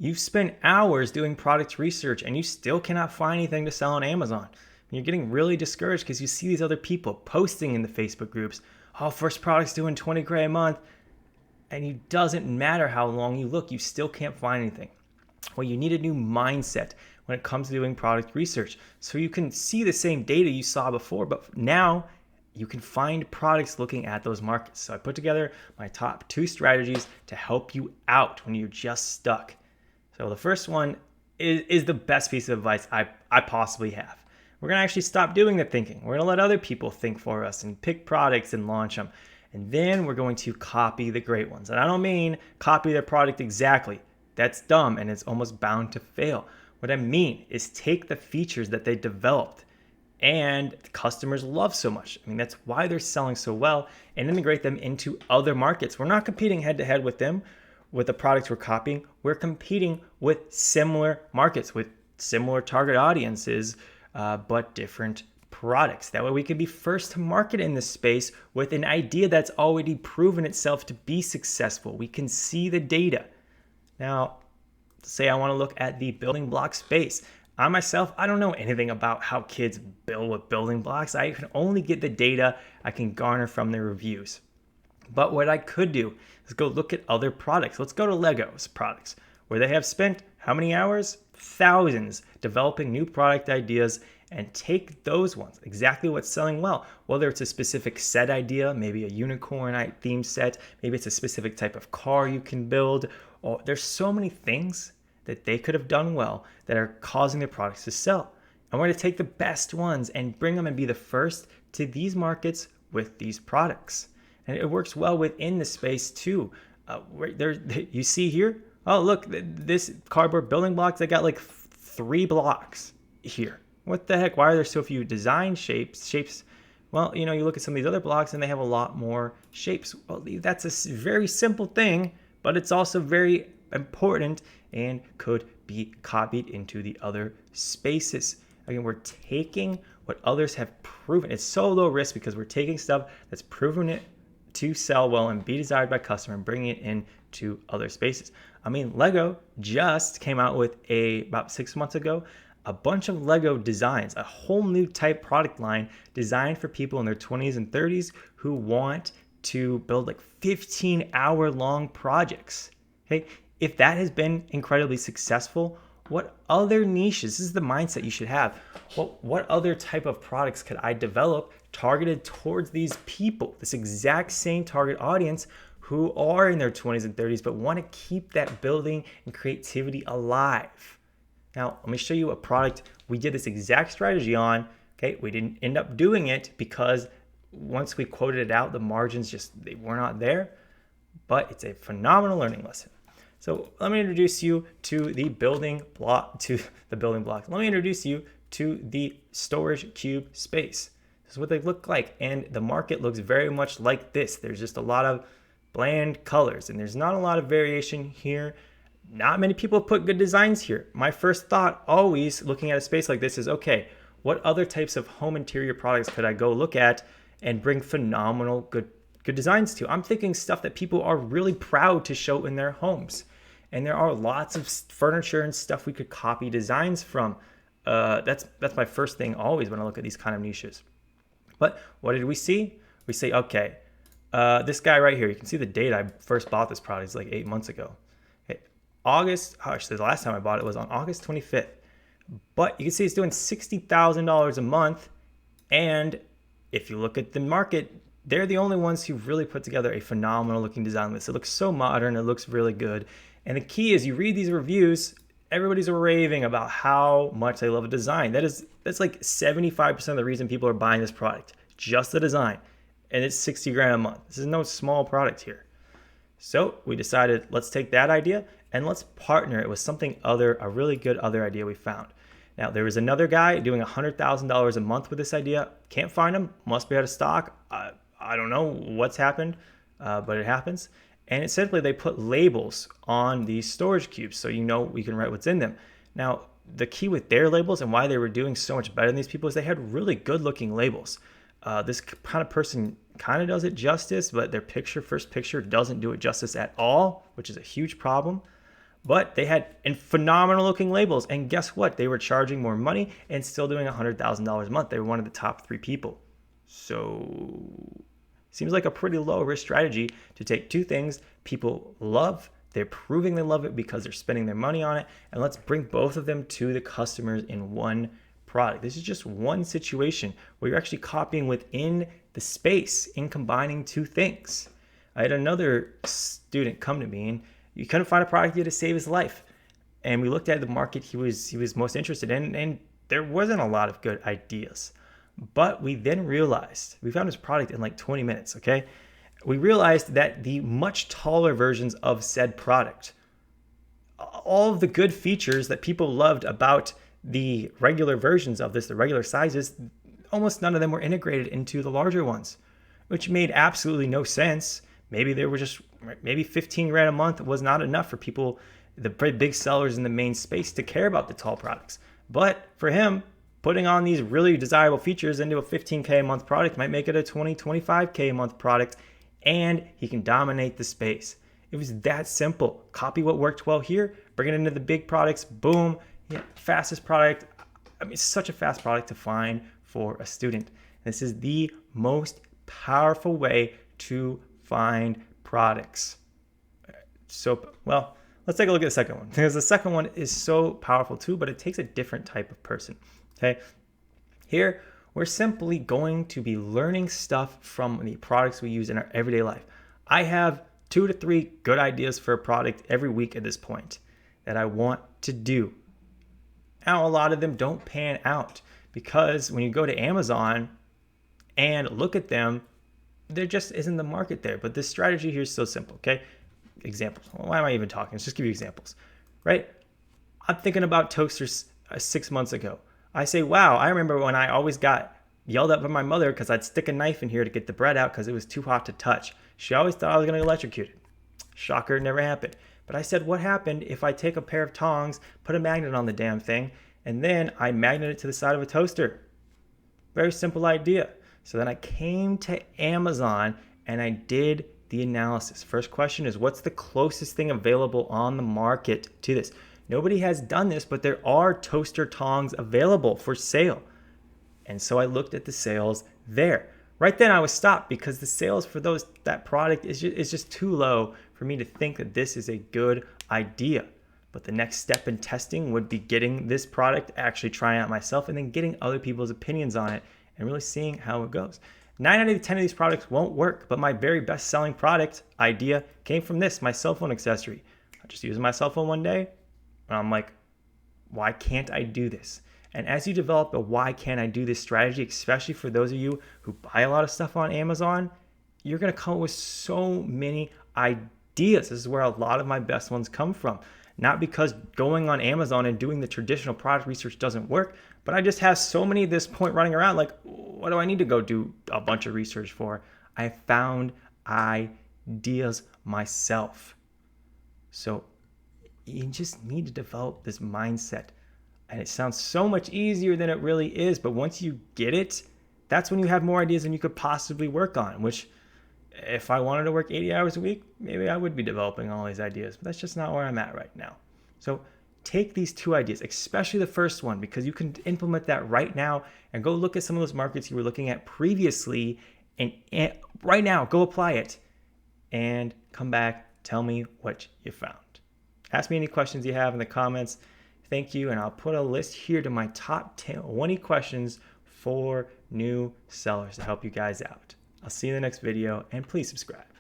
You've spent hours doing product research and you still cannot find anything to sell on Amazon. And you're getting really discouraged because you see these other people posting in the Facebook groups, oh, first product's doing 20 grand a month. And it doesn't matter how long you look, you still can't find anything. Well, you need a new mindset when it comes to doing product research. So you can see the same data you saw before, but now you can find products looking at those markets. So I put together my top 2 strategies to help you out when you're just stuck. So the first one is the best piece of advice I possibly have. We're going to actually stop doing the thinking. We're going to let other people think for us and pick products and launch them. And then we're going to copy the great ones. And I don't mean copy their product exactly. That's dumb and it's almost bound to fail. What I mean is take the features that they developed and the customers love so much. I mean, that's why they're selling so well, and integrate them into other markets. We're not competing head to head with them, with the products we're copying. We're competing with similar markets, with similar target audiences, but different products. That way we can be first to market in this space with an idea that's already proven itself to be successful. We can see the data. Now, say I want to look at the building block space. I myself, I don't know anything about how kids build with building blocks. I can only get the data I can garner from their reviews. But what I could do is go look at other products. Let's go to Lego's products, where they have spent how many hours? Thousands developing new product ideas, and take those ones, exactly what's selling well, whether it's a specific set idea, maybe a unicorn themed set, maybe it's a specific type of car you can build, or there's so many things that they could have done well that are causing their products to sell. And we're going to take the best ones and bring them and be the first to these markets with these products. And it works well within the space too. You see here, oh look, this cardboard building blocks, they got like 3 blocks here. What the heck? Why are there so few design shapes? Well, you look at some of these other blocks and they have a lot more shapes. Well, that's a very simple thing, but it's also very important and could be copied into the other spaces. Again, we're taking what others have proven. It's so low risk because we're taking stuff that's proven it to sell well and be desired by customer and bringing it into other spaces. I mean, Lego just came out with about 6 months ago, a bunch of Lego designs, a whole new type product line designed for people in their 20s and 30s who want to build like 15-hour long projects. Okay, if that has been incredibly successful, what other niches, this is the mindset you should have, what other type of products could I develop targeted towards these people, this exact same target audience who are in their 20s and 30s but want to keep that building and creativity alive? Now, let me show you a product we did this exact strategy on. Okay, we didn't end up doing it because once we quoted it out, the margins they were not there, but it's a phenomenal learning lesson. So let me introduce you to the building block. Let me introduce you to the storage cube space. This is what they look like, and the market looks very much like this. There's just a lot of bland colors, and there's not a lot of variation here. Not many people put good designs here. My first thought always looking at a space like this is, okay, what other types of home interior products could I go look at and bring phenomenal good designs to? I'm thinking stuff that people are really proud to show in their homes. And there are lots of furniture and stuff we could copy designs from. That's my first thing always when I look at these kind of niches. But what did we see? We say, okay, this guy right here, you can see the date I first bought this product is like 8 months ago. Okay, the last time I bought it was on August 25th. But you can see it's doing $60,000 a month. And if you look at the market, they're the only ones who really put together a phenomenal looking design list. It looks so modern, it looks really good. And the key is you read these reviews, everybody's raving about how much they love a design. That's like 75% of the reason people are buying this product, just the design. And it's 60 grand a month. This is no small product here. So we decided, let's take that idea and let's partner it with something a really good other idea we found. Now, there was another guy doing $100,000 a month with this idea. Can't find him, must be out of stock. I don't know what's happened, but it happens. And it's simply they put labels on these storage cubes so we can write what's in them. Now, the key with their labels and why they were doing so much better than these people is they had really good looking labels. This kind of person kind of does it justice, but their first picture doesn't do it justice at all, which is a huge problem. But they had phenomenal looking labels. And guess what? They were charging more money and still doing $100,000 a month. They were one of the top 3 people. So seems like a pretty low risk strategy to take 2 things people love. They're proving they love it because they're spending their money on it. And let's bring both of them to the customers in one product. This is just one situation where you're actually copying within the space in combining 2 things. I had another student come to me and you couldn't find a product yet to save his life. And we looked at the market he was most interested in, and there wasn't a lot of good ideas. But we then realized, we found his product in like 20 minutes, okay? We realized that the much taller versions of said product, all of the good features that people loved about the regular versions of this, the regular sizes, almost none of them were integrated into the larger ones, which made absolutely no sense. Maybe they were just, maybe 15 grand a month was not enough for people, the big sellers in the main space, to care about the tall products. But for him, putting on these really desirable features into a 15K a month product might make it a 20, 25K a month product, and he can dominate the space. It was that simple. Copy what worked well here, bring it into the big products, boom. Yeah, fastest product. I mean, it's such a fast product to find for a student. This is the most powerful way to find products. So, well, let's take a look at the second one, because the second one is so powerful too, but it takes a different type of person. Okay, here we're simply going to be learning stuff from the products we use in our everyday life. I have 2 to 3 good ideas for a product every week at this point that I want to do. Now, a lot of them don't pan out because when you go to Amazon and look at them, there just isn't the market there. But this strategy here is so simple, okay? Examples. Why am I even talking? Let's just give you examples, right? I'm thinking about toasters 6 months ago. I say, wow, I remember when I always got yelled at by my mother because I'd stick a knife in here to get the bread out because it was too hot to touch. She always thought I was going to get electrocuted. Shocker, never happened. But I said, what happened if I take a pair of tongs, put a magnet on the damn thing, and then I magnet it to the side of a toaster? Very simple idea. So then I came to Amazon and I did the analysis. First question is, what's the closest thing available on the market to this? Nobody has done this, but there are toaster tongs available for sale. And so I looked at the sales there. Right then I was stopped because the sales for that product is just too low for me to think that this is a good idea. But the next step in testing would be getting this product, actually trying it out myself, and then getting other people's opinions on it and really seeing how it goes. 9 out of 10 of these products won't work, but my very best selling product idea came from this, my cell phone accessory. I just used my cell phone one day and I'm like, why can't I do this? And as you develop a why can't I do this strategy, especially for those of you who buy a lot of stuff on Amazon, you're going to come up with so many ideas. This is where a lot of my best ones come from. Not because going on Amazon and doing the traditional product research doesn't work, but I just have so many at this point running around like, what do I need to go do a bunch of research for? I found ideas myself. So you just need to develop this mindset. And it sounds so much easier than it really is. But once you get it, that's when you have more ideas than you could possibly work on, which if I wanted to work 80 hours a week, maybe I would be developing all these ideas. But that's just not where I'm at right now. So take these 2 ideas, especially the first one, because you can implement that right now and go look at some of those markets you were looking at previously. And right now, go apply it and come back. Tell me what you found. Ask me any questions you have in the comments. Thank you, and I'll put a list here to my top 20 questions for new sellers to help you guys out. I'll see you in the next video, and please subscribe.